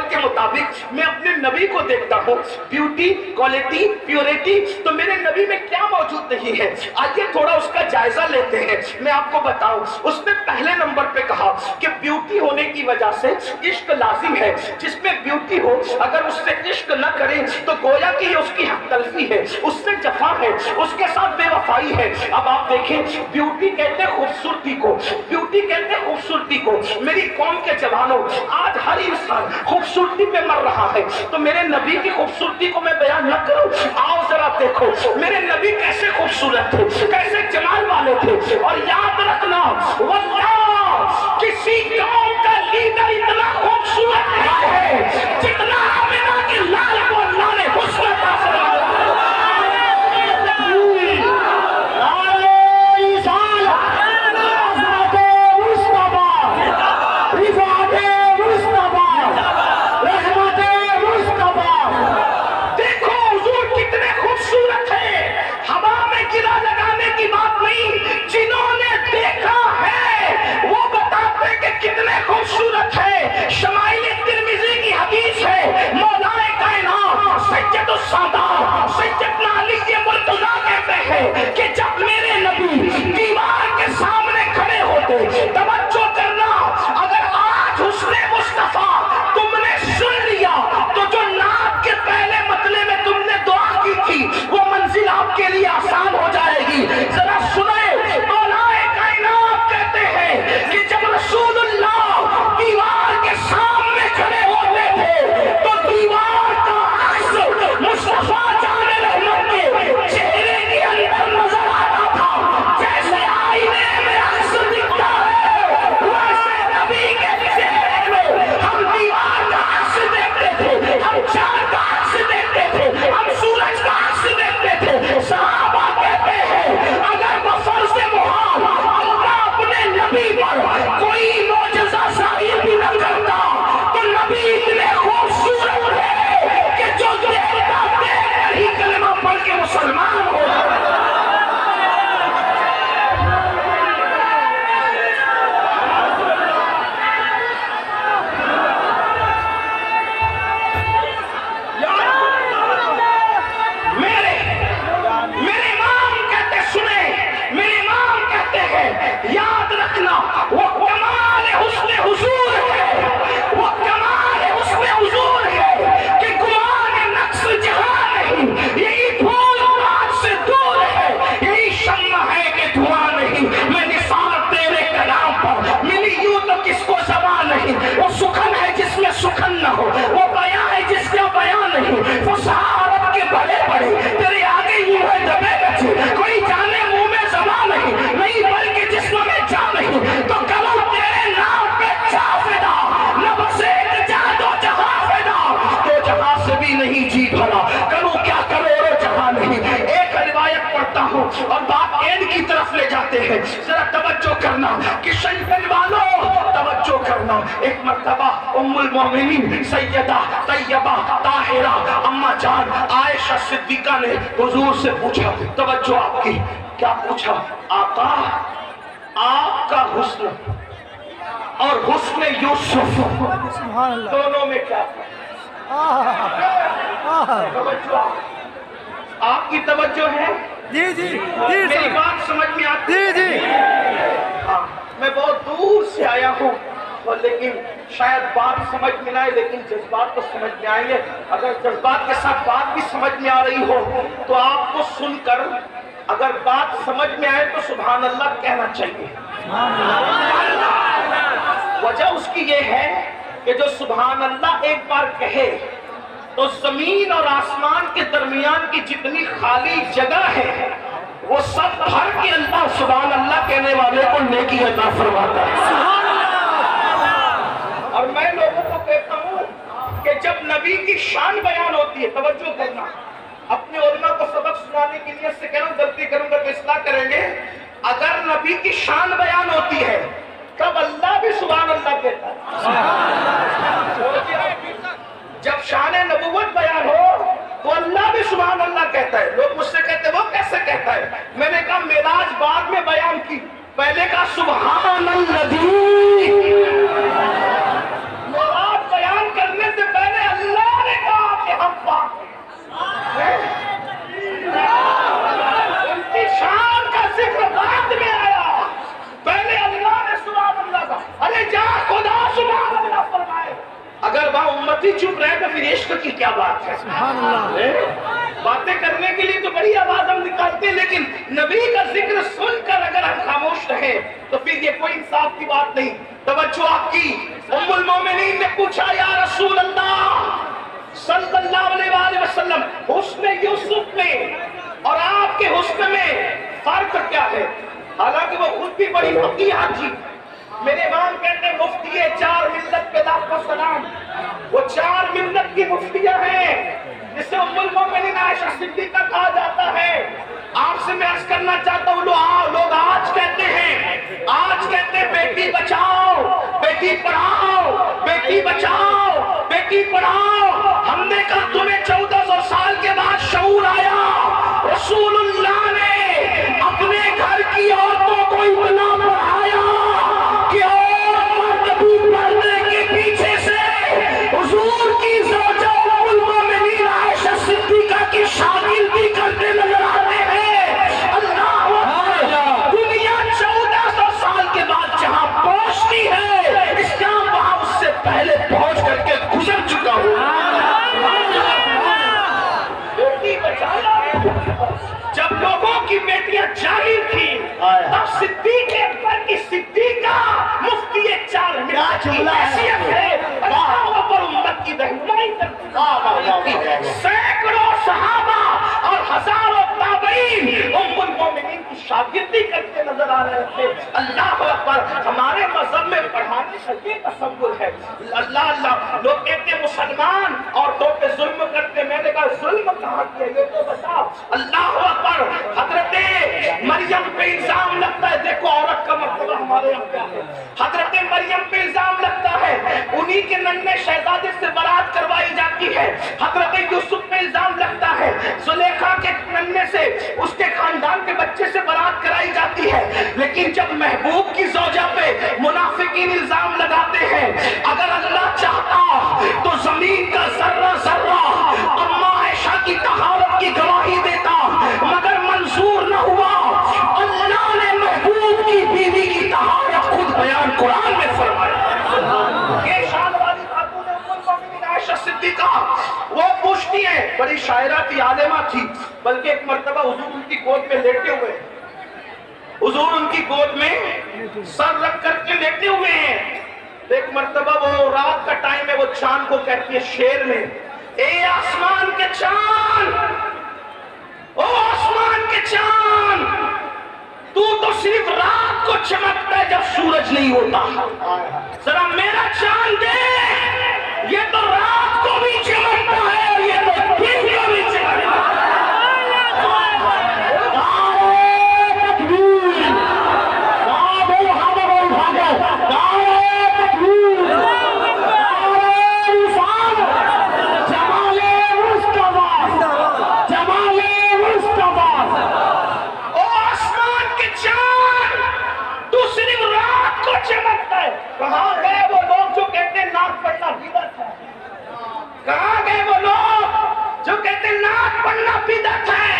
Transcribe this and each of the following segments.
نبوت کے مطابق میں اپنے نبی کو دیکھتا ہوں، بیوٹی، کوالٹی، پیورٹی، تو میرے نبی میں کیا موجود نہیں ہے؟ آئیے تھوڑا اس کا جائزہ لیتے ہیں۔ میں آپ کو بتاؤں، اس نے پہلے نمبر پہ کہا کہ بیوٹی ہونے کی وجہ سے عشق لازم ہے۔ جس میں بیوٹی ہو، اگر اس سے عشق نہ کرے تو گویا کہ یہ اس کی حق تلفی ہے، اس سے جفا ہے، اس کے ساتھ بے وفائی ہے۔ اب آپ دیکھیں، بیوٹی کہتے ہیں خوبصورتی کو، بیوٹی کہتے ہیں خوبصورتی کو۔ میری قوم کے جوانوں، آج ہر انسان خوبصورتی پہ مر رہا ہے، تو میرے نبی کی خوبصورتی کو میں بیان نہ کروں؟ آؤ ذرا دیکھو میرے نبی کیسے خوبصورت تھے، کیسے جمال والے تھے۔ اور یاد رکھنا، واللہ کسی قوم کا لیڈر اتنا خوبصورت نہیں ہے جتنا آمنہ کے لال کو اللہ نے حسن عطا فرمایا۔ کتنے خوبصورت ہے۔ شمائل ترمذی کی حدیث ہے، مولا کائنات سید السادات سیدنا علی مرتضیٰ کہتے ہیں کہ جب میرے نبی دیوار کے سامنے کھڑے ہوتے، توجہ کرنا، اگر آج حسن مصطفیٰ تم نے سن لیا تو جو نعت کے پہلے مطلع میں تم نے دعا کی تھی وہ منزل آپ کے لیے آسان ہو جائے گی۔ ذرا سنیں، مولا کائنات کہتے ہیں کہ جب رسول اللہ دیوار کے سامنے کھڑے ہوتے تھے تو دیوار کا عکس مصطفیٰ جان رحمت کے چہرے کے اندر نظر آتا تھا۔ جیسے آئینے میں عکس دکھتا ہے، ویسے نبی کے چہرے میں ہم دیوار کا عکس دیکھتے تھے، ہم چاند کا عکس دیکھتے تھے، ہم سورج کا عکس دیکھتے تھے۔ صحابہ کہتے ہیں اگر بفرض محال اللہ اپنے نبی پر کوئی معجزہ ظاہر بھی نہ کرتا تو نبی اتنے خوبصورت ہے کہ جو دیکھتا دیکھ کر ہی کلمہ پڑھ کے مسلمان ہو جاتا۔ یاد رکھنا، وہ کمال حسن حضور ہے، وہ کمال حسن حضور ہے کہ گمان نقص جہاں نہیں، یہی پھول رات سے دور ہے، یہی شمع ہے کہ دھواں نہیں۔ میں نثار تیرے کلام پر ملی یوں تو کس کو زبان نہیں، وہ سخن ہے جس میں سخن نہ ہو، وہ بیان ہے جس کا بیان نہیں، وہ عرب کے بڑے بڑے تیرے آگے یوں ہے دبے بچے، کوئی جانے منہ میں زبان نہیں بلکہ جسم میں جان نہیں، تو کرو تیرے نام پہ جا فدا، نفس ایک جا دو جہاں فدا، دو جہاں سے بھی نہیں جی بھرا، کروں کیا کروڑوں جہاں نہیں۔ ایک روایت پڑھتا ہوں اور بات اینڈ کی طرف لے جاتے ہیں، ذرا توجہ کرنا کہ شیطان والوں توجہ کرنا۔ ایک مرتبہ ام المومنین سیدہ طیبہ طاہرہ اما جان عائشہ صدیقہ نے حضور سے پوچھا، توجہ آپ کی، کیا پوچھا؟ آقا، آپ کا حسن اور حسن یوسف دونوں میں کیا توجہ؟ آپ کی توجہ ہے؟ جی جی میری بات سمجھ میں آتی ہے؟ جی جی ہاں، میں بہت دور سے آیا ہوں اور لیکن شاید بات سمجھ میں نہ آئے، لیکن جذبات تو سمجھ میں آئیں گے۔ اگر جذبات کے ساتھ بات بھی سمجھ میں آ رہی ہو تو آپ کو سن کر اگر بات سمجھ میں آئے تو سبحان اللہ کہنا چاہیے۔ وجہ اس کی یہ ہے کہ جو سبحان اللہ ایک بار کہے تو زمین اور آسمان کے درمیان کی جتنی خالی جگہ ہے وہ سب بھر کے اللہ سبحان اللہ کہنے والے کو نیکی عطا فرماتا ہے۔ اور میں لوگوں کو کہتا ہوں کہ جب نبی کی شان بیان ہوتی ہے، توجہ کرنا، اپنے علماء کو سبق سنانے کی نیت سے کہہ رہا ہوں، غلطی کروں گا تو اصلاح کریں گے۔ اگر نبی کی شان بیان ہوتی ہے تب اللہ بھی سبحان اللہ کہتا ہے۔ جب شان نبوت بیان ہو تو اللہ بھی سبحان اللہ کہتا ہے۔ لوگ مجھ سے کہتے ہیں وہ کیسے کہتا ہے؟ میں نے کہا معراج بعد میں بیان کی، پہلے کہا سبحان اللہ۔ معراج بیان کرنے سے پہلے نبی چپ رہے تو پھر عشق کی کیا بات ہے؟ سبحان اللہ۔ باتیں کرنے کے لیے تو بڑی آواز ہم نکالتے ہیں، لیکن نبی کا ذکر سن کر اگر ہم خاموش رہے تو پھر یہ کوئی انصاف کی بات نہیں۔ توجہ آپ کی، ام المومنین نے پوچھا یا رسول اللہ صلی اللہ علیہ وآلہ وسلم، حسن یوسف میں اور آپ کے حسن میں فرق کیا ہے؟ حالانکہ وہ خود بھی بڑی فقیہ تھی۔ میرے امام کہتے ہیں مفتی چار ملت پہ لاکھ سلام، وہ چار ملت کی مفتیاں ہیں جسے ام المومنین عائشہ صدیقہ کہا جاتا ہے۔ آپ سے میں عرض کرنا چاہتا ہوں، لوگ آج کہتے ہیں بیٹی بچاؤ بیٹی پڑھاؤ، بیٹی بچاؤ بیٹی پڑھاؤ۔ ہم نے کہا تمہیں 1400 سال کے بعد شعور آیا؟ رسول اللہ نے اپنے گھر کی عورتوں کو اتنا پڑھایا کہ اور کبھی پردے کے پیچھے سے حضور کی زوجہ ام المومنین عائشہ صدیقہ کی شاگردی کرتے نظر آتے ہیں۔ اللہ اکبر، دنیا 1400 سال کے بعد جہاں پہنچتی ہے، اسلام وہاں اس سے پہلے پہنچ کر کے گزر چکا ہوا۔ بیٹی بچانا، جب لوگوں کی بیٹیاں جاہل تھی تب صدیق اکبر کی صدیقہ مفتی چار ملت کی حیثیت ہے، اللہ پر امت کی رہنمائی کرتی ہے۔ سینکڑوں صحابہ اور ہزاروں تابعین ام المومنین کی شاگردی کرتے نظر آ رہے تھے۔ اللہ اکبر، ہمارے مذہب میں پڑھانے کا یہ تصور ہے۔ اللہ اللہ، لوگ کہتے ہیں مسلمان عورتوں پہ ظلم کرتے، میں نے کہا ظلم کہاں کیا یہ تو بتا۔ اللہ اکبر، حضرت مریم پہ الزام لگتا ہے، دیکھو عورت کا مرتبہ ہمارے یہاں کیا ہے۔ حضرت مریم پہ الزام لگتا ہے، انہی کے ننھے شہزادے سے برات کروائی جاتی ہے۔ حضرت یوسف پہ الزام لگتا ہے، زلیخا کے ننھے سے اس کے خاندان کے بچے سے برات کرائی جاتی ہے۔ لیکن جب محبوب کی زوجہ پہ منافقین الزام لگاتے ہیں، اگر اللہ چاہتا تو زمین کا ذرہ ذرہ اما عائشہ کی طہارت کی گواہی دیتا، مگر منظور نہ ہوا۔ اللہ نے محبوب کی بیوی کی طہارت خود بیان قرآن میں فرمایا۔ یہ شان والی خاتون ام المومنین عائشہ صدیقہ، وہ پوچھتی ہیں، بڑی شاعرہ تھی، عالمہ تھی، بلکہ ایک مرتبہ حضور ان کی گود میں لیٹے ہوئے، حضور ان کی گود میں سر رکھ کر کے لیٹے ہوئے ہیں۔ ایک مرتبہ وہ رات کا ٹائم ہے، وہ چاند کو کہتی ہے شیر میں، اے آسمان کے چاند، او آسمان کے چاند، تو صرف رات کو چمکتا ہے جب سورج نہیں ہوتا، ذرا میرا چاند دے، یہ تو رات کو بھی چمکتا ہے اور یہ تو دن کو بھی چمکتا ہے۔ کہاں گئے وہ لوگ جو کہتے ہیں ناک پڑھنا بدعت ہے؟ کہاں گئے وہ لوگ جو کہتے ہیں ناک پڑھنا بدعت ہے؟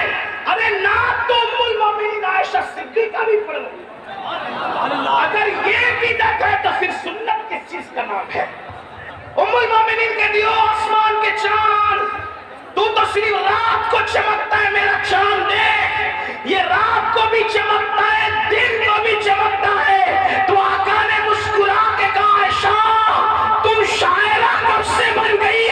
ارے ناک تو ام المومنین عائشہ صدیقہ بھی پڑھ رہی ہے۔ اگر یہ بدعت ہے تو پھر سنت کس چیز کا نام ہے؟ ام المومنین کہتی ہو آسمان کے چاند، تو صرف رات کو چمکتا ہے، میرا چاند دیکھ، یہ رات کو بھی چمکتا ہے دن کو بھی چمکتا ہے۔ تو آقا نے مسکرا کے کہا عائشہ تم شاعرہ کب سے بن گئی؟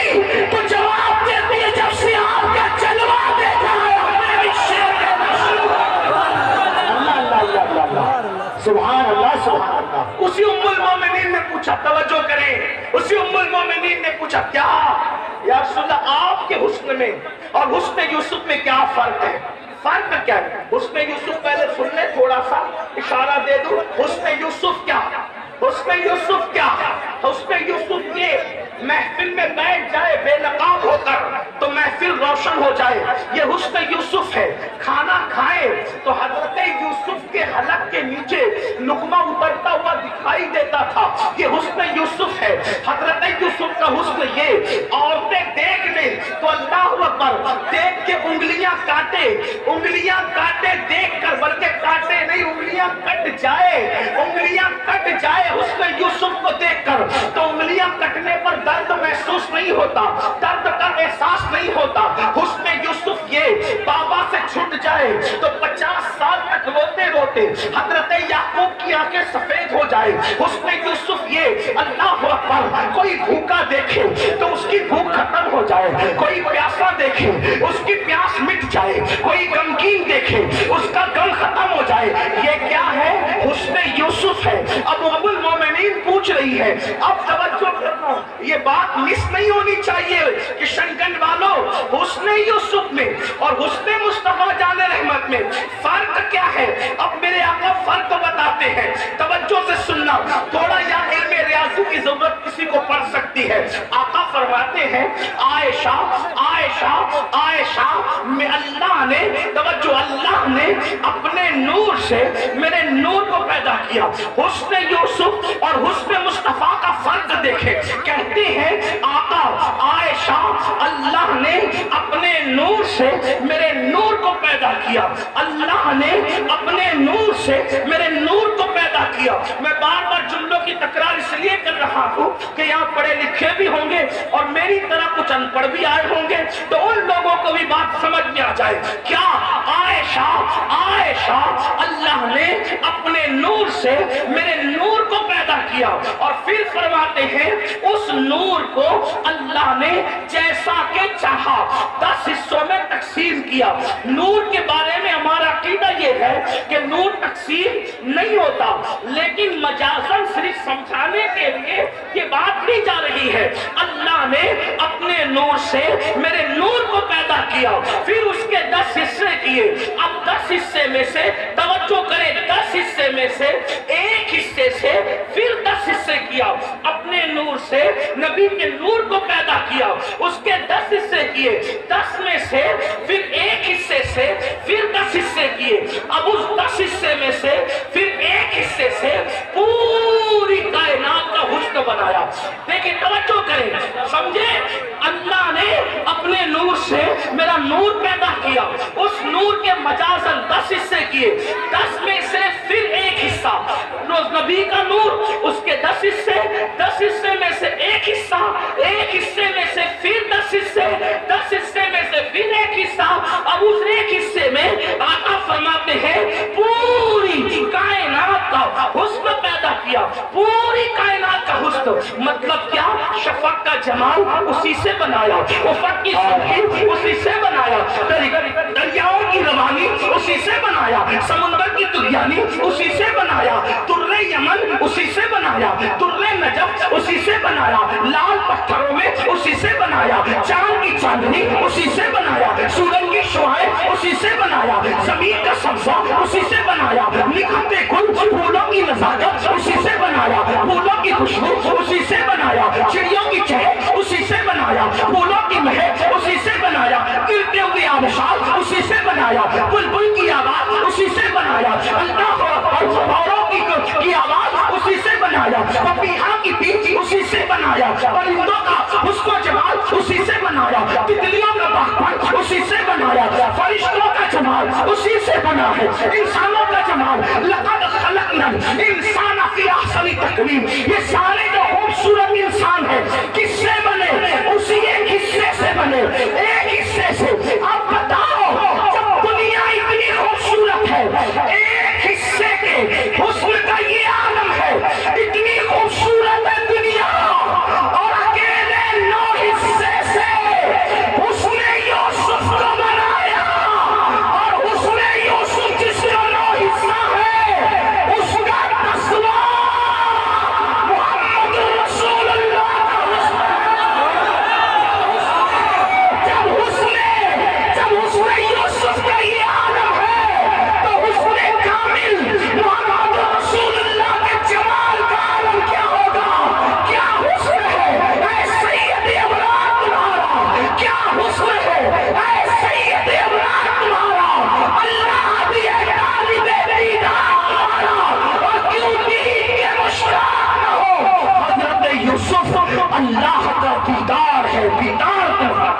تو جواب دیتی ہے جب سے آپ کا جلوہ دیکھا ہے ہمیں بھی شعر کہنا شروع ہوا۔ سبحان اللہ سبحان اللہ۔ اسی ام المومنین نے پوچھا، توجہ کریں، اسی ام المومنین نے پوچھا کیا یا رسول اللہ آپ کے حسن میں اور حسن یوسف میں کیا فرق ہے؟ فرق کیا ہے؟ حسن یوسف پہلے سن لیں، تھوڑا سا اشارہ دے دوں۔ حسن یوسف کیا؟ حسن یوسف کیا؟ حسن یوسف یہ محفل میں بیٹھ جائے بے نقاب ہو کر تو محفل روشن ہو جائے، یہ حسن یوسف ہے۔ کھانا کھائے تو حضرت یوسف کے حلق کے نیچے لقمہ اترتا ہوا دکھائی دیتا تھا، یہ حسن یوسف ہے۔ حضرت یوسف کا حسن یہ، عورتیں دیکھ لیں تو اللہ اکبر، دیکھ کے انگلیاں کاٹے دیکھ کر، بلکہ کاٹے نہیں، انگلیاں کٹ جائے حسن یوسف کو دیکھ کر، تو انگلیاں کٹنے پر درد محسوس نہیں ہوتا۔ ہوتا, درد کا احساس نہیں ہوتا. حسن یوسف یہ بابا سے چھٹ جائے تو 50 سال تک روتے روتے حضرت یعقوب کی آنکھیں سفید ہو جائے. حسن یوسف یہ اللہ اکبر, کوئی بھوکا دیکھے تو اس کی بھوک ختم ہو جائے, کوئی پیاسا دیکھے اس کی پیاس مٹ جائے, کوئی غمگین دیکھے اس کا غم ختم ہو جائے. یہ کیا ہے؟ حسن یوسف ہے. اب ام المومنین پوچھ رہی ہے, اب توجہ کرنا, یہ بات مس نہیں ہونی چاہیے کہ شنگن والوں حسن یوسف میں اور حسن مصطفیٰ جان رحمت میں فرق کیا ہے؟ اب میرے آقا فرق بتاتے ہیں, توجہ سے سننا. تھوڑا یا علم ریاضی کی ضرورت کسی کو پڑ سکتی ہے. آقا فرماتے ہیں عائشہ عائشہ عائشہ میں اللہ نے, توجہ, اللہ نے اپنے نور سے میرے نور کو پیدا کیا. حسن یوسف اور حسن مصطفیٰ کا فرق دیکھے. کہتے ہیں آقا عائشہ اللہ نے اپنے نور سے میرے نور کو پیدا کیا, اللہ نے اپنے نور سے میرے نور کو پیدا کیا. میں بار بار جملوں کی تکرار اس لیے کر رہا ہوں کہ یہاں پڑھے لکھے بھی ہوں گے اور میری طرح کچھ ان پڑھ بھی آئے ہوں گے, تو ان لوگوں کو بھی بات سمجھ میں آ جائے. کیا عائشہ عائشہ اللہ نے اپنے نور سے میرے نور کو پیدا کیا, اور پھر فرماتے ہیں اس نور کو اللہ نے جیسا کہ چاہا 10 حصوں میں تقسیم کیا. نور کے بارے میں ہمارا عقیدہ یہ ہے کہ نور تقسیم نہیں ہوتا, لیکن مجازن صرف سمجھانے کے لیے یہ بات لی جا رہی ہے. اللہ نے اپنے نور سے میرے نور کو پیدا کیا, پھر اس کے 10 حصے کیے. اب 10 حصے میں سے, توجہ کریں, 10 حصے میں سے ایک حصے سے پھر 10 حصے کیا. اپنے نور سے نبی کے نور کو پیدا کیا, اس کے 10 حصے کیے. 10 میں سے پھر ایک حصے سے پھر 10 حصے کیے. اب اس 10 حصے میں سے پھر ایک حصے سے پوری کائنات کا حسن بنایا. دیکھیں, توجہ کریں, سمجھے, اللہ نے اپنے نور سے میرا نور پیدا کیا, اس نور کے مجازن 10 حصے کیے. 10 میں سے پھر ایک حصہ نبی کا نور, اس کے 10 حصے, 10 حصے میں سے ایک حصہ, ایک حصے میں سے پھر 10 حصے, 10 حصے میں سے پھر ایک حصہ. اب اس ایک حصے میں آقا فرماتے ہیں پوری کائنات کا حسن پیدا کیا. پوری کائنات کا حسن مطلب کیا؟ شفق کا جمال اسی سے بنایا, افق کی سرخی اسی سے بنایا, دریاؤں کی روانی اسی سے بنایا, سمندر کی دریانی اسی سے بنایا, در یمن اسی سے بنایا, در نجف اسی سے بنایا, لال پتھروں میں اسی سے بنایا, چاند کی چاندنی اسی سے بنایا, سورج کی شعاعیں اسی سے بنایا, زمین کا سبزہ اسی سے بنایا, نکھرتے گل پھولوں کی نزاکت اسی سے بنایا, پھولوں کی خوشبو اسی سے بنایا, چڑیوں کی چہک اسی سے بنایا, پھولوں کی مہک اسی سے بنایا, گرتے ہوئے آبشار اسی سے بنایا, بلبل کی آواز اسی سے بنایا, اللہ اکبر کی آواز اسی سے بنایا, پپیہا کی پیچ اسی سے بنایا, پرندوں کا حسن و جمال اسی سے بنایا, تتلیوں کا باغپن اسی سے بنایا, فرشتوں کا جمال اسی سے بنا ہے, انسانوں کا جمال لقد خلقنا الانسان فی احسن تقویم. یہ سارے جو خوبصورت انسان ہے کس سے بنے؟ اسی ایک حصے سے بنے, ایک حصے سے. اب بتاؤ, جب دنیا اتنی خوبصورت ہے, ایک حصے کے حسن کا یہ عالم ہے, اتنی خوبصورت ہے دنیا, اور اکیلے 9 حصے سے حسن یوسف کو بنایا, اور حسن یوسف جس کا 9 حصہ ہے اس کا 10واں محمد رسول اللہ. جب حسن یوسف کا یہ عالم ہے تو حسن کامل محمد رسول اللہ کے جمال کا عالم کیا ہوگا؟ کیا حسن ہے اے سید ابرار تمہارا, کیا حسن ہے اے سید ابرار تمہارا, اللہ بھی ہے طالب دیدار تمہارا, اور کیوں دید کے مشتاق نہ ہو. حضرت یوسف اللہ کا دیدار ہے, دیدار تمہارا.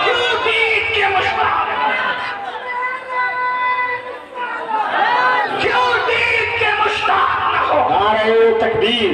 کیوں دید کے مشتاق, کیوں دید کے مشتاق نہ ہو. نعرہ تکبیر,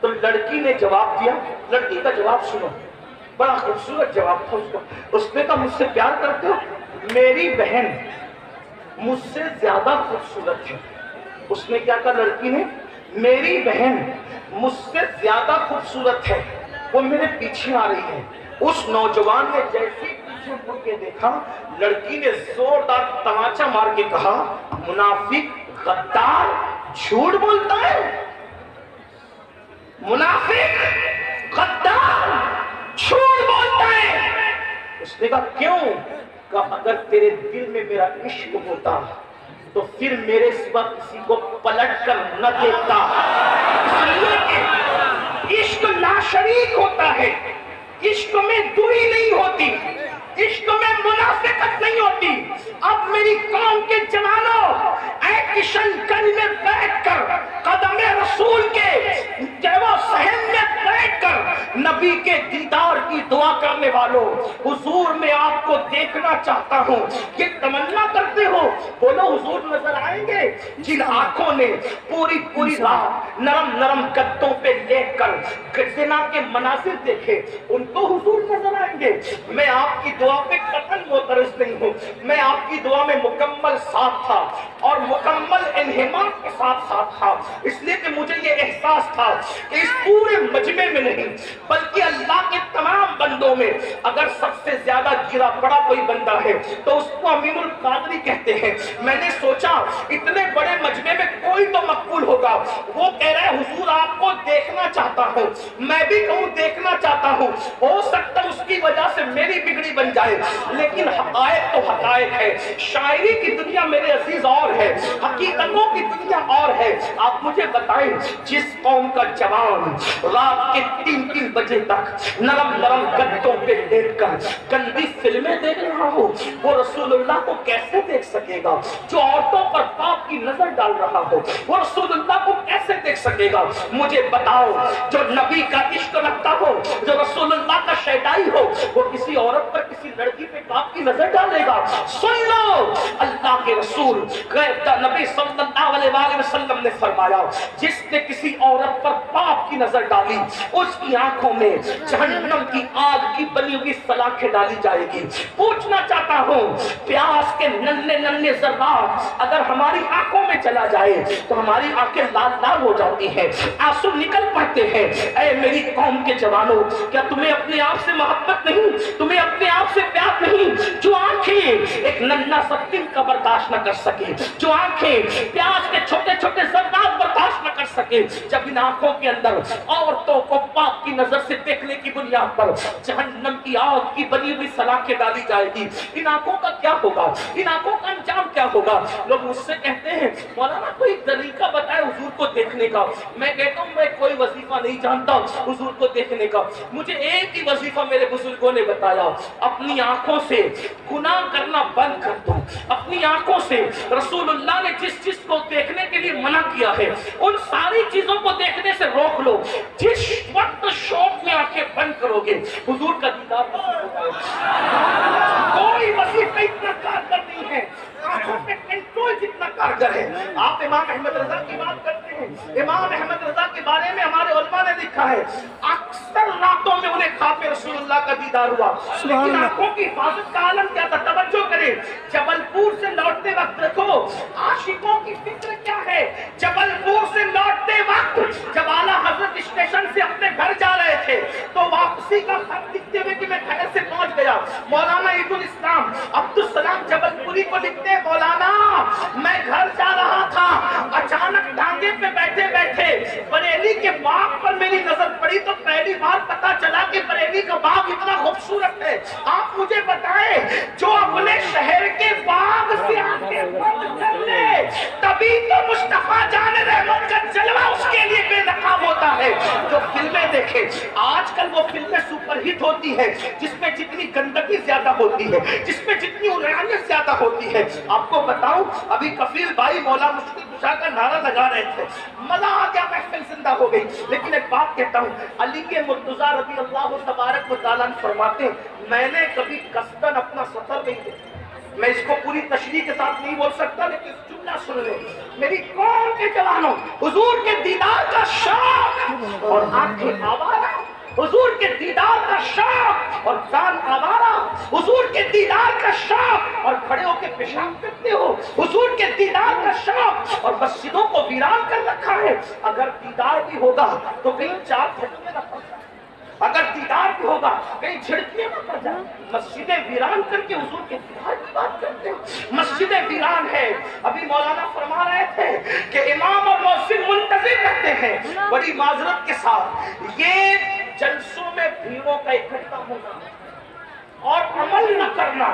تو لڑکی نے جواب دیا, لڑکی کا جواب سنو, بڑا خوبصورت جواب تھا اس کا. اس نے کہا مجھ سے پیار کرتے ہو؟ میری بہن مجھ سے زیادہ خوبصورت ہے. اس نے کیا کہا لڑکی نے؟ میری بہن مجھ سے زیادہ خوبصورت ہے, وہ میرے پیچھے آ رہی ہے. اس نوجوان نے جیسے پیچھے مڑ کے دیکھا, لڑکی نے زوردار تماچا مار کے کہا منافق, غدار, جھوٹ بولتا ہے, منافق, غدار, جھوٹ بولتا ہے. اس نے کہا کیوں؟ کہا اگر تیرے دل میں میرا عشق ہوتا تو پھر میرے سوا کسی کو پلٹ کر نہ دیکھتا. اس لیے کہ عشق لاشریک ہوتا ہے, عشق میں دوری نہیں ہوتی, عشق میں منافقت نہیں ہوتی. اب میری قوم کے جوانوں, اے کشن گنج میں بیٹھ کر قدم رسول کے جیو صحن میں بیٹھ کر نبی کے دیدار کی دعا کرنے والوں, حضور میں آپ کو دیکھنا چاہتا ہوں. یہ تمنا کرتے ہو, بولو حضور نظر آئیں گے. جن آنکھوں نے پوری پوری رات نرم نرم گدوں پہ لیٹ کر زنا کے مناظر دیکھے, ان کو حضور نظر آئیں گے. میں آپ کی دعا پہ قطعاً معترض نہیں ہوں, میں آپ کی دعا میں مکمل ساتھ تھا اور مکمل انہمام کے ساتھ تھا, اس لیے کہ مجھے یہ احساس تھا کہ اس پورے مجمع میں نہیں بلکہ اللہ کے تمام بندوں میں اگر سب سے زیادہ گرا پڑا کوئی بندہ ہے تو اس کو امین القادری کہتے ہیں. میں نے سوچا اتنے بڑے مجمع میں کوئی تو مقبول ہوگا. وہ کہہ رہے حضور آپ کو دیکھنا چاہتا ہوں, میں بھی کہوں دیکھنا چاہتا ہوں, ہو سکتا اس کی وجہ سے میری بگڑی بن جائے, لیکن حقائق تو حقائق ہے. شاعری کی دنیا میرے عزیز اور ہے, حقیقتوں کی دنیا اور ہے. آپ مجھے بتائیں, جس قوم کا جوان رات کے 3 بجے تک نرم نرم گدوں پہ لیٹ کر گندی فلمیں دیکھ رہا ہو, وہ رسول اللہ کو کیسے دیکھ سکے گا؟ جو عورتوں پر پاپ کی نظر ڈال رہا ہو, وہ رسول اللہ کو کیسے دیکھ سکے گا؟ مجھے بتاؤ, جو نبی کا عشق رکھتا ہو, جو رسول اللہ کا شیدائی ہو, وہ کسی عورت پر, کسی لڑکی پہ پاپ کی نظر ڈالے گا؟ سن لو, اللہ کے رسول نبی صلی اللہ علیہ وسلم نے فرمایا, جس نے کسی عورت پر پاپ کی نظر ڈالی اس کی آنکھوں میں جہنم کی آگ کی بنی ہوئی سلاخیں ڈالی جائے گی. پوچھنا چاہتا ہوں, پیاس کے ننھے ننھے ذرات اگر ہماری آنکھوں میں چلا جائے تو ہماری آنکھیں لال لال ہو جاتی ہیں, آنسو نکل پڑتے ہیں. اے میری قوم کے جوانوں, کیا تمہیں اپنے آپ سے محبت نہیں, تمہیں اپنے آپ سے پیار نہیں؟ جو آنکھیں ایک ننھا سا تن کا برداشت نہ کر سکے, جو آنکھیں پیاس کے چھوٹے چھوٹے ذرات برداشت نہ کر سکے, جب ان آنکھوں کے اندر عورتوں کو پاپ کی نظر سے دیکھنے کی بنیاد پر جہنم کی آگ کی بنی ہوئی سلاخیں ڈالی جائے گی, ان آنکھوں کا کیا ہوگا؟ ان آنکھوں کا انجام کیا ہوگا؟ لوگ مجھ سے کہتے ہیں مولانا کوئی طریقہ بتائے حضور کو دیکھنے کا. میں کہتا ہوں میں کوئی وظیفہ نہیں جانتا حضور کو دیکھنے کا. مجھے ایک ہی وظیفہ میرے بزرگوں نے بتایا, اپنی آنکھوں سے گناہ کرنا بند کر دو. اپنی آنکھوں سے رسول اللہ نے جس چیز کو دیکھنے کے لیے منع کیا ہے ان ساری چیزوں کو دیکھنے سے روک لو. جس وقت شوق میں آنکھیں بند کرو گے حضور کا دیدار نصیب ہوگا. کوئی وظیفہ اتنا کارگر نہیں ہے, آنکھوں پہ کنٹرول جتنا کارگر ہے. آپ امام احمد رضا کی بات کرتے ہیں, امام احمد رضا کے بارے میں ہمارے علماء نے لکھا ہے اکثر راتوں میں انہیں خواب رسول اللہ کا دیدار ہوا, لیکن آنکھوں کی حفاظت کا عالم کیا تھا؟ توجہ کریں, جبل پور سے لوٹتے وقت دیکھو عاشقوں کی فکر کیا ہے. جبل پور سے لوٹتے وقت جب اعلیٰ حضرت اسٹیشن سے اپنے گھر جا رہے تھے تو واپسی کا خط لکھتے ہوئے کہ میں گھر سے پہنچ گیا. مولانا عید الاسلام عبدالسلام جبل پوری کو لکھتے ہیں, مولانا میں گھر جا رہا تھا, اچانک ٹانگے پہ بیٹھے بیٹھے بریلی کے باغ پر میری نظر پڑی تو پہلی بار پتا چلا کہ بریلی کا باغ اتنا خوبصورت ہے. آپ مجھے بتائیں, جو اپنے شہر کے باغ سے آنکھیں بند کر لے تبھی تو مصطفیٰ جان رحمت کا جلوہ اس کے لیے بے نقاب ہوتا ہے. جو فلمیں دیکھیں, آج کل وہ فلمیں سپر ہٹ ہوتی ہیں جس میں جتنی گندگی زیادہ ہوتی ہے, جس میں جتنی اڑانیت زیادہ ہوتی ہے. آپ کو بتاؤں, ابھی کفیل بھائی مولا مشکل کشا کا نعرہ لگا رہے تھے, مزہ آ گیا, محفل زندہ ہو گئی. لیکن ایک بات کہتا ہوں, علی کے مرتضیٰ رضی اللہ تبارک و تعالیٰ فرماتے ہیں میں نے کبھی قصدن اپنا سفر نہیں دیکھا. میں اس کو پوری تشریح کے ساتھ نہیں بول سکتا، لیکن جملہ سن لیں میری قوم کے جوانوں، حضور کے دیدار کا شوق اور آنکھیں آوارہ، حضور کے دیدار کا شوق اور کان آوارہ، حضور کے دیدار کا شوق اور کھڑے ہو کے پیشاب کرتے ہو، حضور کے دیدار کا شوق اور مسجدوں کو ویران کر رکھا ہے۔ اگر دیدار بھی ہوگا تو کہیں چار پھٹوں میں نہ پڑ جائے، اگر دیدار بھی ہوگا کہیں جھڑکیاں نہ پڑ جائے۔ مسجدیں ویران کر کے حضور کے دیدار کی بات کرتے ہیں، مسجدیں ویران ہے۔ ابھی مولانا فرما رہے تھے کہ امام اور مؤذن منتظر رہتے ہیں، بڑی معذرت کے ساتھ یہ جلسوں میں بھیڑوں کا اکٹھا ہونا اور عمل نہ کرنا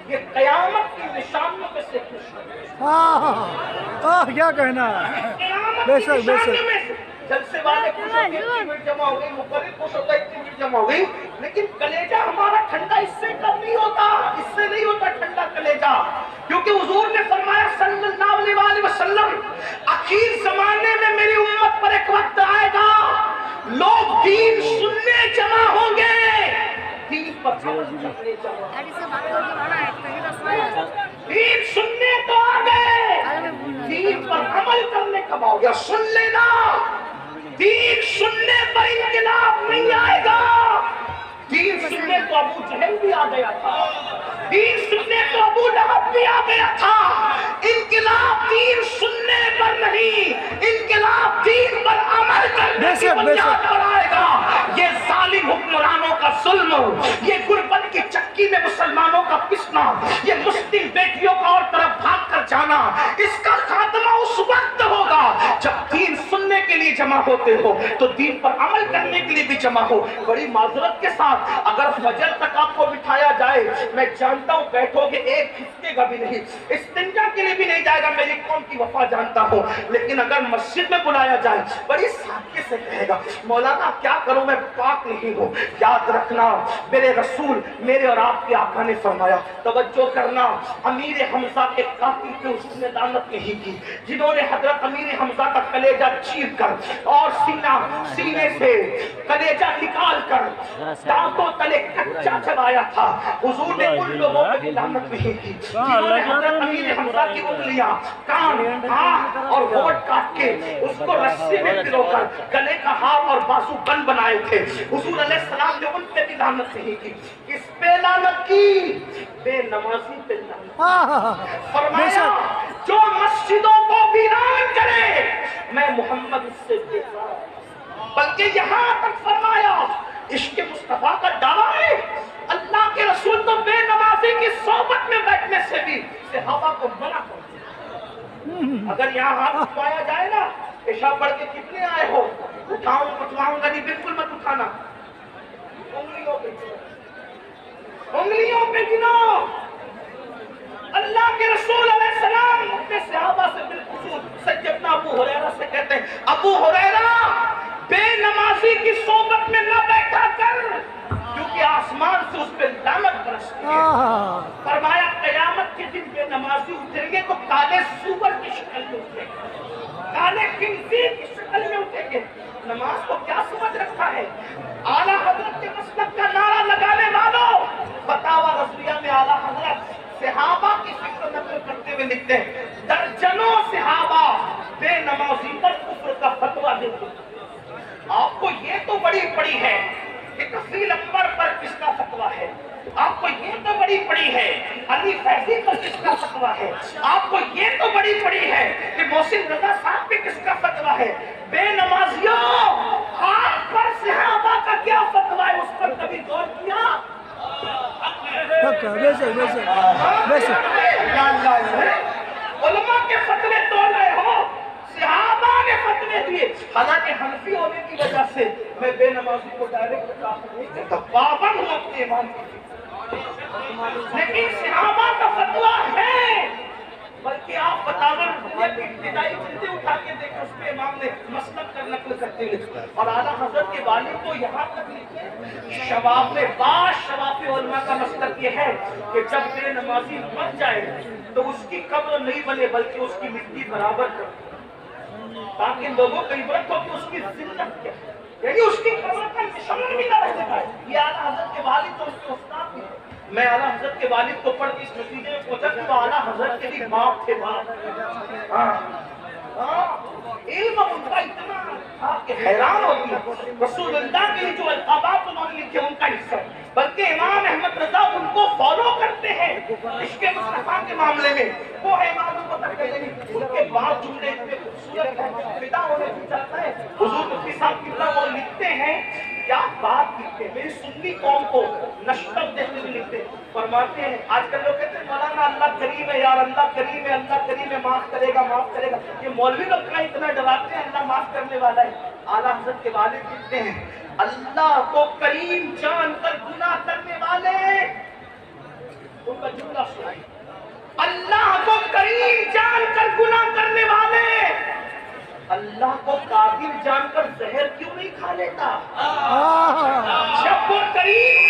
یہ قیامت کی نشانیوں میں سے کچھ ہے۔ کیا کہنا ہے؟ قیامت بے کی شک، بے شک۔ نشانیوں میں سے جلسے والے خوش ہوتے ہیں، اتنی بھیڑ جمع ہو گئی، مقرر خوش ہوتا ہے، اتنی بھیڑ جمع ہو گئی، لیکن کلیجہ ہمارا ٹھنڈا اس سے کم نہیں ہوتا، اس سے نہیں ہوتا ٹھنڈا کلیجہ، کیونکہ حضور نے فرمایا صلی اللہ علیہ وسلم اخیر زمانے میں میری امت پر ایک وقت آئے گا لوگ دین سننے جمع ہوں گے، دین پر عمل کرنے جمع ہوں گے۔ دین سننے تو آ گئے، دین پر عمل کرنے کب آؤ گیا؟ سن لینا، دین سننے پر انقلاب نہیں آئے گا۔ دین سننے تو ابو جہل بھی آ گیا تھا، دین سننے تو ابو لہب بھی آ گیا تھا۔ انقلاب دین سننے پر نہیں، انقلاب دین پر عمل کرنے کی بنیاد پر آئے گا۔ یہ ظالم حکمرانوں کا ظلم، یہ غربت کی چکی میں مسلمانوں کا پسنا، یہ مسلم بیٹیوں کا اور طرف بھاگ کر جانا، اس کا خاتمہ اس وقت ہوگا جب دین سننے کے لیے جمع ہوتے ہو تو دین پر عمل کرنے کے لیے بھی جمع ہو۔ بڑی معذرت کے ساتھ اگر فجر تک آپ کو بٹھایا جائے، میں جانتا ہوں بیٹھو گے ایک کھسکے گا بھی نہیں، استنجا کے لیے بھی نہیں جائے گا، میری قوم کی وفا جانتا ہوں، لیکن اگر مسجد میں بلایا جائے بڑی سادگی سے کہے گا مولانا کیا کروں میں پاک نہیں ہوں۔ یاد رکھنا میرے رسول، میرے اور آپ کے آقا نے فرمایا، توجہ کرنا، امیر حمزہ کے قاتل پہ حضور نے لعنت نہیں کی، جنہوں نے حضرت امیر حمزہ کا کلیجہ چیر کر اور سینے سے کلیجہ نکال کر دانتوں تلے کچا چبایا تھا، حضور نے ان لوگوں پہ بھی لعنت نہیں کی جنہوں نے حضرت امیر حمزہ کی انگلیاں، کان، آنکھ اور ہونٹ کاٹ کے اس کو رسی میں پرو کر گلے کا ہار اور بازو بند بنائے تھے، حضور علیہ السلام نے ان پہ بھی لعنت نہیں کی۔ اس پہ لعنت کی؟ بے نمازی پہ لعنت۔ فرمایا جو مسجدوں کو ویران کرے میں محمد اس سے بیزار ہوں، بلکہ یہاں تک فرمایا عشق مصطفیٰ کا دعویٰ ہے اللہ کے رسول تو بے نمازی کی صحبت میں بیٹھنے سے بھی صحابہ کو منع کرتے ہیں۔ اگر یہاں ہاتھ اٹھوایا جائے نا، پیشاب پڑھ کے کتنے آئے ہو، اٹھواؤں گا نہیں، بالکل مت اٹھانا، انگلیوں پہ گنو۔ اللہ کے رسول علیہ السلام اپنے صحابہ سے بالخصوص سیدنا ابو ہریرہ سے کہتے ہیں ابو ہریرہ بے نمازی کی صحبت میں نہ بیٹھا کر، کیونکہ آسمان سے اس پہ لعنت برستی ہے۔ فرمایا قیامت کے دن بے نمازی اٹھیں گے تو کالے سور کی شکل میں اٹھیں گے، کالے خنزیر کی شکل میں اٹھیں گے۔ نماز کو کیا سمجھ رکھا ہے؟ اعلیٰ حضرت کے مسلک کا نعرہ لگانے والوں، فتاوی رضویہ میں اعلیٰ حضرت صحابہ کی فکر نقل کرتے ہوئے لکھتے ہیں درجنوں صحابہ بے نمازی پر کفر کا فتویٰ دیتے ہیں۔ آپ کو یہ تو بڑی پڑی ہے کہ کفیل اکبر پر کس کا فتویٰ ہے، آپ کو یہ تو بڑی پڑی ہے علی فیضی پر کس کا فتویٰ ہے، آپ کو یہ تو بڑی پڑی ہے کہ محسن رضا صاحب پہ کس کا فتویٰ ہے۔ بے نمازیوں، آپ پر صحابہ کا کیا فتویٰ ہے اس پر کبھی غور کیا؟ علماء کے فتوے توڑ رہے ہو، صحابہ نے فتوے دیے، حالانکہ حنفی ہونے کی وجہ سے میں بے نمازی کو ڈائریکٹ کافر نہیں کہتا، پابند ہوں اپنے ایمان کی، لیکن صحابہ کا فتویٰ ہے۔ بلکہ آپ فتاوی رضویہ کی ابتدائی جلدیں اٹھا کے دیکھیں، اس پہ امام نے مسلک کا نقل کرتے ہوئے اور اعلیٰ حضرت کے والد کو یہاں تک لکھے شوافی علماء کا مسلک یہ ہے کہ جب بے نمازی مر جائے تو اس کی قبر نہیں بنے بلکہ اس کی مٹی برابر کر، تاکہ لوگوں کو عبرت ہو کہ اس کی زندت کیا ہے، یعنی اس کی قبر کا نشان بھی نہ رہ جائے۔ یہ اعلیٰ حضرت کے والد تو اس کے استاد بھی ہے۔ میں اعلیٰ حضرت کے والد کو پڑھ کے اس نتیجے میں پہنچا کہ وہ اعلیٰ حضرت کے بھی باپ تھے باپ. علم ان کا اتنا تھا کہ حیران ہوتی ہے. رسول اللہ کے جو القابات انہوں نے لکھے ان کا حصہ، بلکہ امام احمد رضا ان کو فالو کرتے ہیں عشق مصطفیٰ کے معاملے میں. وہ ہے امام کو تک ان کے بعد جملے اتنے خوبصورت ہیں، فدا ہونے کی چاہتا ہے. حضور مفتی صاحب قبلہ وہ لکھتے ہیں، کیا بات لکھتے ہیں، میری سنی قوم کو نشتب دیتے ہوئے لکھتے ہیں. فرماتے ہیں آج کل لوگ کہتے ہیں مولانا اللہ کریم ہے یار، اللہ کریم ہے، اللہ کریم ہے، معاف کرے گا معاف کرے گا. یہ مولوی لوگ کا اتنا ڈراتے ہیں اللہ معاف کرنے والا ہے. اعلیٰ حضرت کے والد لکھتے ہیں اللہ کو کریم جان کر گناہ کرنے والے، ان کا جملہ سنائیں، اللہ کو کریم جان کر گناہ کرنے والے اللہ کو قادر جان کر زہر کیوں نہیں کھا لیتا؟ جب وہ کریم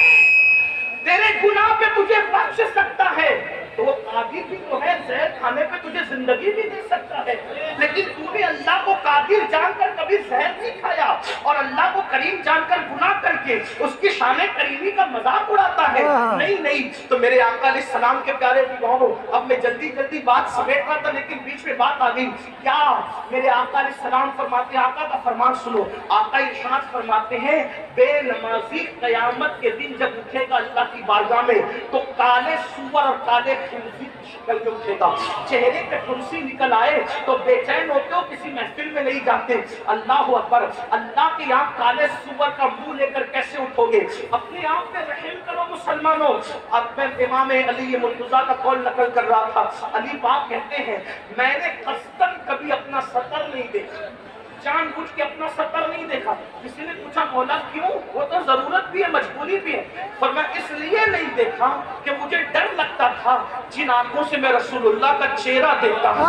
تیرے گناہ پہ تجھے بخش سکتا ہے تو وہ قادر بھی تو ہے، زہر کھانے پہ تجھے زندگی بھی دے سکتا ہے. لیکن تو نے اللہ کو قادر جان کر کبھی زہر نہیں کھایا اور اللہ کو کریم جان کر گناہ کر کے اس کی شان کریمی کا مذاق اڑاتا ہے. نہیں نہیں، تو میرے آقا علیہ السلام کے پیارے دیوانوں، اب میں جلدی جلدی بات سمیٹ رہا تھا لیکن بیچ میں بات آ گئی. کیا میرے آقا علیہ السلام فرماتے ہیں، آقا کا فرمان سنو. آقا ارشاد فرماتے ہیں بے نمازی قیامت کے دن جب اٹھے گا اللہ کی بارگاہ میں تو کالے سور اور کالے خنزیر کی شکل میں اٹھے گا. چہرے پہ پھنسی نکل آئے تو بے چین ہوتے ہو، کسی محفل میں نہیں جاتے. اللہ اکبر، اللہ کے یہاں کالے سور کا منہ لے کر کیسے اٹھو گے؟ اپنے آپ پہ رحم کرو مسلمانوں. اب میں امام علی مرتضیٰ کا قول نقل کر رہا تھا. علی پاک کہتے ہیں میں نے قصداً کبھی اپنا سطر نہیں دیکھا، جان بوجھ کے اپنا سطر نہیں دیکھا. کسی نے پوچھا مولا کیوں؟ وہ تو ضرورت بھی ہے، مجبوری بھی ہے. پر میں اس لیے نہیں دیکھا کہ مجھے ڈر لگتا تھا جن آنکھوں سے میں رسول اللہ کا چہرہ دیکھتا ہوں،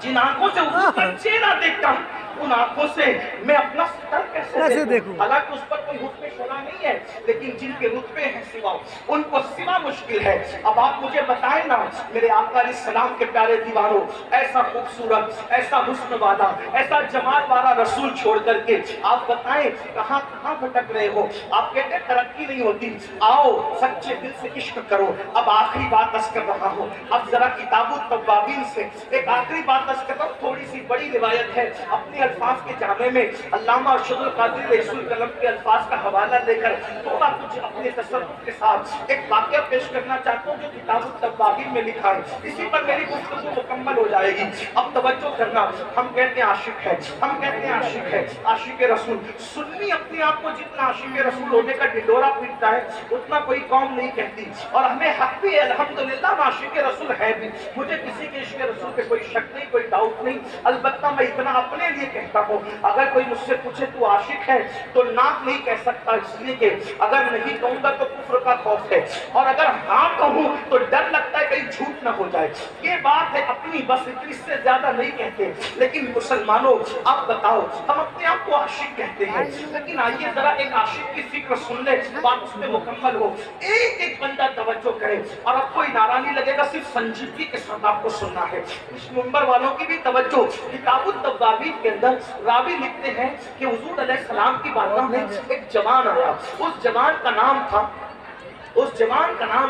جن آنکھوں سے حضور کا چہرہ دیکھتا ہوں، ان آنکھوں سے میں اپنا سطر کیسے دیکھوں؟ حالانکہ اس پر کوئی حکم شرع نہیں ہے، لیکن جن کے رتبے ہیں سوا ان کو سوا مشکل ہے. اب آپ مجھے بتائیں نا میرے آقا علیہ السلام کے پیارے دیوانوں، ایسا خوبصورت، ایسا حسن والا، ایسا جمال والا رسول چھوڑ کر کے آپ بتائیں کہاں کہاں بھٹک رہے ہو؟ آپ کہتے ہیں ترقی نہیں ہوتی، آؤ سچے دل سے عشق کرو. اب آخری بات عرض کر رہا ہوں، اب ذرا کتاب التوابین سے ایک آخری بات عرض کر رہا ہوں. تھوڑی سی بڑی روایت ہے، اپنے الفاظ کے جامع میں علامہ ارشد القادری رسول قلم کے الفاظ کا حوالہ لے کر تھوڑا کچھ اپنے تصرف کے ساتھ ایک واقعہ پیش کرنا چاہتا ہوں جو کتاب التوابین میں لکھا ہے. اسی پر میری گفتگو مکمل ہو جائے گی. اب توجہ کرنا، ہم کہتے ہیں عاشق ہے، ہم کہتے ہیں عاشق ہے، عاشق رسول. سنی اپنے آپ کو جتنا عاشق رسول ہونے کا ڈنڈورا پیٹتا ہے اتنا کوئی قوم نہیں کہتی، اور ہمیں حق بھی ہے الحمدللہ عاشق رسول ہے بھی. مجھے کسی کے عشق رسول پہ کوئی شک نہیں، کوئی ڈاؤٹ نہیں. البتہ میں اتنا اپنے لیے کہتا ہوں، اگر کوئی مجھ سے پوچھے تو عاشق ہے تو نام نہیں کہہ سکتا، اس لیے کہ اگر نہیں کہوں گا تو کفر کا خوف ہے، اور اگر ہاں کہوں تو ڈر لگتا ہے کہیں جھوٹ نہ ہو جائے. یہ بات ہے اپنی، بس اتنی سے زیادہ نہیں کہتے. لیکن مسلمانوں آپ بتاؤ، ہم اپنے آپ کو عاشق کہتے ہیں، لیکن آئیے ذرا ایک عاشق کی فکر سن لے، بات اس میں مکمل ہو. ایک ایک بندہ توجہ کرے، اور اب کوئی نعرہ نہیں لگے گا، صرف سنجیدگی کے ساتھ آپ کو سننا ہے. اس منبر والوں کی بھی توجہ. کتاب التوابین کے اندر راوی لکھتے ہیں کہ حضور علیہ السلام کی بارگاہ میں ایک جوان آیا. اس جوان کا نام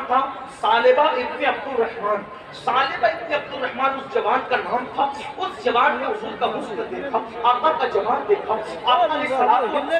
تھا ثعلبہ ابن عبد الرحمن. ثعلبہ ابن عبد الرحمن اس جوان کا نام تھا. اس جوان نے حضور کا حسن دیکھا، آقا کا جمال دیکھا. آقا نے